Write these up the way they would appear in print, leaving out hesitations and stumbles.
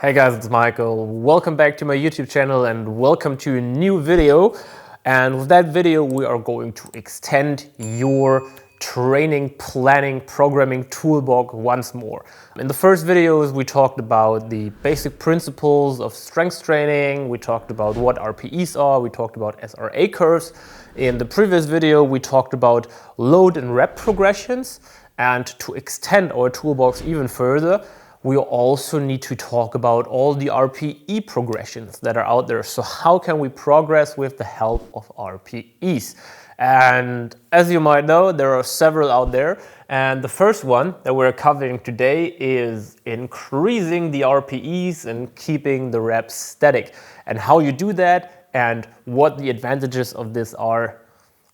Hey guys, it's Michael. Welcome back to my YouTube channel and welcome to a new video. And with that video, we are going to extend your training, planning, programming toolbox once more. In the first videos, we talked about the basic principles of strength training. We talked about what RPEs are. We talked about SRA curves. In the previous video, we talked about load and rep progressions. And to extend our toolbox even further, we also need to talk about all the RPE progressions that are out there. So how can we progress with the help of RPEs? And as you might know, there are several out there. And the first one that we're covering today is increasing the RPEs and keeping the reps static. And how you do that and what the advantages of this are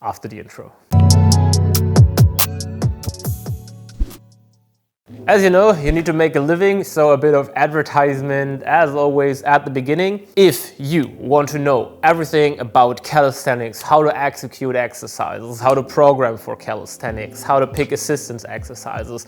after the intro. As you know, you need to make a living, so a bit of advertisement as always at the beginning. If you want to know everything about calisthenics, how to execute exercises, how to program for calisthenics, how to pick assistance exercises,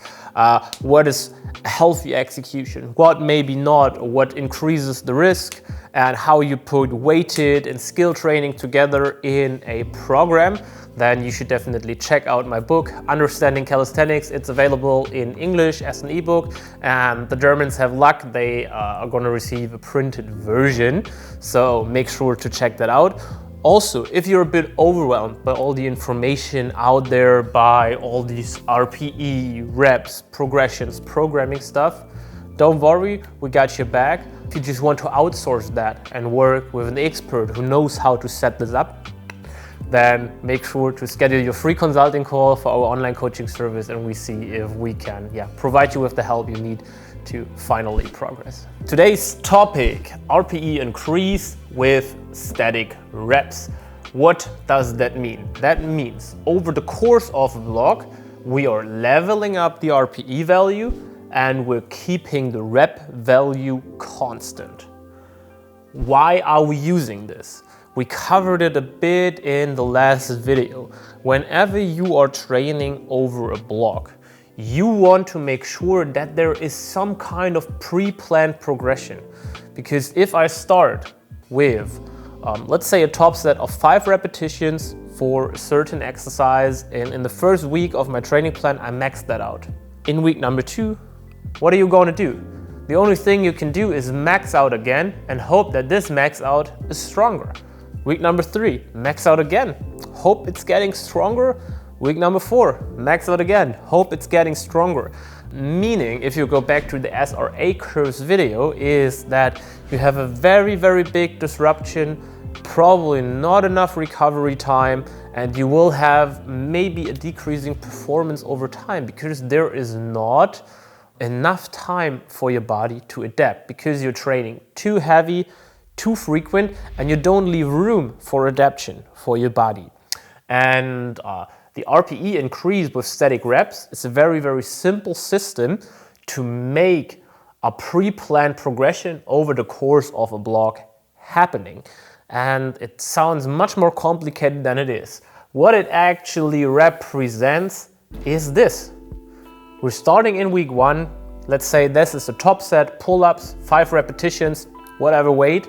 what is healthy execution, what maybe not, what increases the risk, and how you put weighted and skill training together in a program, then you should definitely check out my book, Understanding Calisthenics. It's available in English as an ebook, and the Germans have luck. They are going to receive a printed version, so make sure to check that out. Also, if you're a bit overwhelmed by all the information out there, by all these RPE, reps, progressions, programming stuff, don't worry, we got your back. If you just want to outsource that and work with an expert who knows how to set this up, then make sure to schedule your free consulting call for our online coaching service, and we see if we can provide you with the help you need to finally progress. Today's topic, RPE increase with static reps. What does that mean? That means over the course of a block, we are leveling up the RPE value and we're keeping the rep value constant. Why are we using this? We covered it a bit in the last video. Whenever you are training over a block, you want to make sure that there is some kind of pre-planned progression. Because if I start with, let's say a top set of 5 repetitions for a certain exercise, and in the first week of my training plan, I max that out. In week number 2, what are you going to do? The only thing you can do is max out again and hope that this max out is stronger. Week number 3, max out again. Hope it's getting stronger. Week number 4, max out again. Hope it's getting stronger. Meaning, if you go back to the SRA curves video, is that you have a very, very big disruption, probably not enough recovery time, and you will have maybe a decreasing performance over time because there is not enough time for your body to adapt, because you're training too heavy, too frequent, and you don't leave room for adaptation for your body. And the RPE increase with static reps is a very, very simple system to make a pre-planned progression over the course of a block happening. And it sounds much more complicated than it is. What it actually represents is this. We're starting in week 1. Let's say this is a top set, pull-ups, 5 repetitions, whatever weight.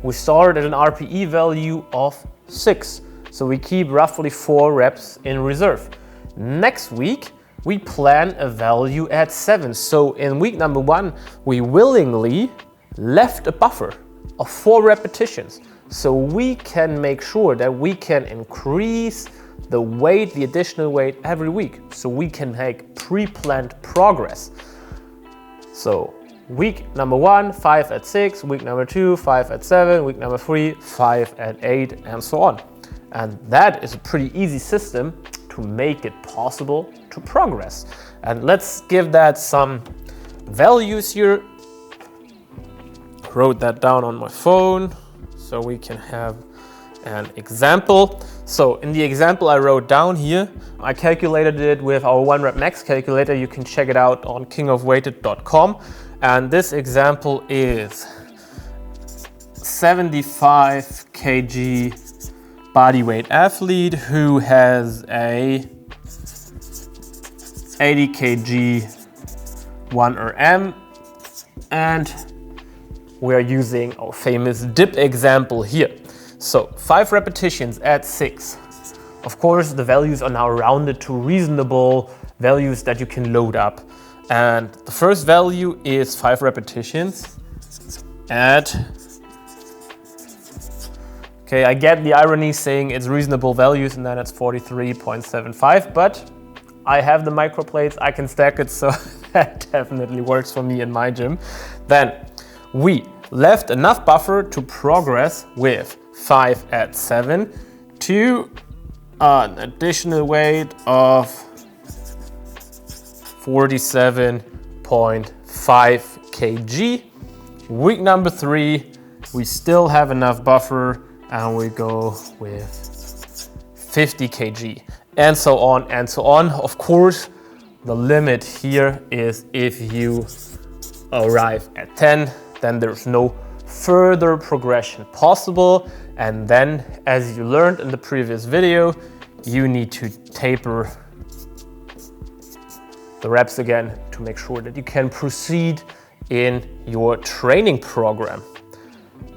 We start at an RPE value of 6. So we keep roughly 4 reps in reserve. Next week, we plan a value at 7. So in week number 1, we willingly left a buffer of 4 repetitions. So we can make sure that we can increase the weight, the additional weight every week. So we can make pre-planned progress. So week number 1, 5 at 6, week number 2, 5 at 7, week number 3, 5 at 8, and so on. And that is a pretty easy system to make it possible to progress. And let's give that some values here. Wrote that down on my phone so we can have an example. So in the example I wrote down here, I calculated it with our 1 rep max calculator. You can check it out on kingofweighted.com. And this example is 75 kg body weight athlete who has a 80 kg 1RM and we are using our famous dip example here. So 5 repetitions at 6. Of course, the values are now rounded to reasonable values that you can load up. And the first value is 5 repetitions at, okay, I get the irony saying it's reasonable values and then it's 43.75, but I have the microplates, I can stack it, so that definitely works for me in my gym. Then we left enough buffer to progress with 5 at 7 to an additional weight of 47.5 kg. Week number 3, we still have enough buffer and we go with 50 kg and so on and so on. Of course, the limit here is if you arrive at 10, then there's no further progression possible. And then, as you learned in the previous video, you need to taper the reps again to make sure that you can proceed in your training program.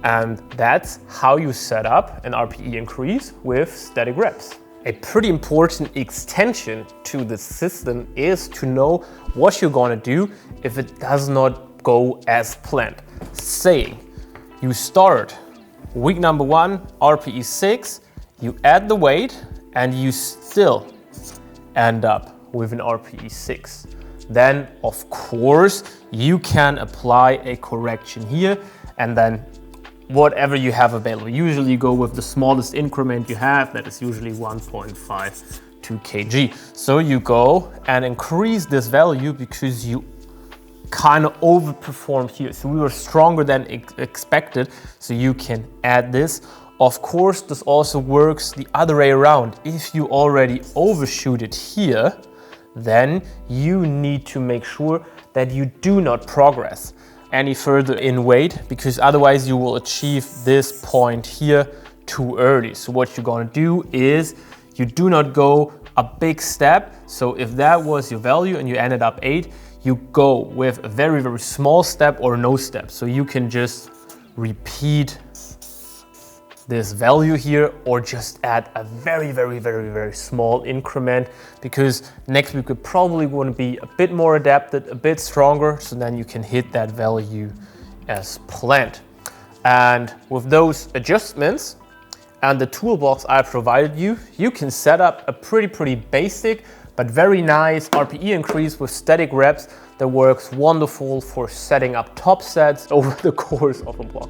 And that's how you set up an RPE increase with static reps. A pretty important extension to the system is to know what you're gonna do if it does not go as planned. Saying you start week number 1, RPE 6, you add the weight and you still end up with an RPE 6. Then, of course, you can apply a correction here and then whatever you have available. Usually you go with the smallest increment you have, that is usually 1.52 kg. So you go and increase this value because you kind of overperformed here. So we were stronger than expected, so you can add this. Of course, this also works the other way around. If you already overshoot it here, then you need to make sure that you do not progress any further in weight, because otherwise you will achieve this point here too early. So what you're gonna do is you do not go a big step. So if that was your value and you ended up 8, you go with a very, very small step or no step. So you can just repeat this value here or just add a very, very, very, very small increment, because next week we're probably going to be a bit more adapted, a bit stronger, so then you can hit that value as planned. And with those adjustments and the toolbox I provided you, you can set up a pretty basic but very nice RPE increase with static reps that works wonderful for setting up top sets over the course of a block.